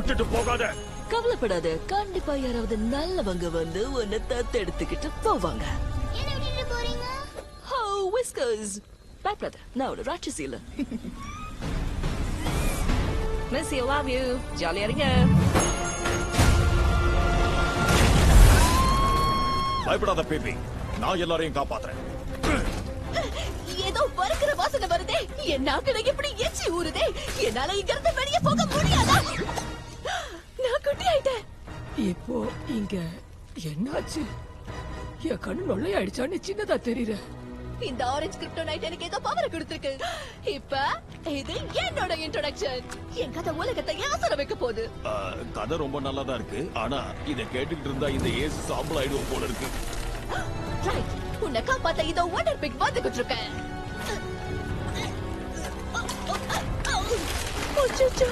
விட்டுட்டு போகாத. கவலைப்படாத, கண்டிப்பா யாராவது நல்லவங்க வந்து உன்னை தத்தெடுத்துக்கிட்டு போவாங்க. என்ன விட்டுட்டு போறீங்க? Oh, Whiskers. பயப்படாத, நான் ஒரு ராட்சசி இல்ல. Missy, I love you. ஜாலியா இருங்க. பயப்படாத பேபி, நான் எல்லாரையும் காப்பாத்துறேன். ஏதோ பறக்கிற வாசனை வருதே, என் நாக்குல எப்படி எச்சி ஊறுதே, என்னால இங்க இருந்து வெளியே போக முடியாதா? நான் குட்டி ஆயிட்டேன். இப்போ இங்க என்னாச்சு? என் கண்ணு நொல்லையாயிடுச்சான்னு சின்னதா தெரியுற. இந்த ஆரஞ்சு கிரிப்டோனைட் எனக்கு ஏதோ பவர் கொடுத்திருக்கு. இப்ப இது என்னோட இன்ட்ரோடக்ஷன். என் கதை உலகத்தை யோசனை வைக்க போகுது. கதை ரொம்ப நல்லதா இருக்கு, ஆனா இத கேட்டுக்கிட்டு இருந்தா இந்த ஏசு சாம்பல் ஆயிடுவோம் போல இருக்கு. ரைட், உன்னை காப்பாத்த இதோ வாட்டர் பிக் வந்துகிட்டு இருக்கேன். அச்சச்சோ,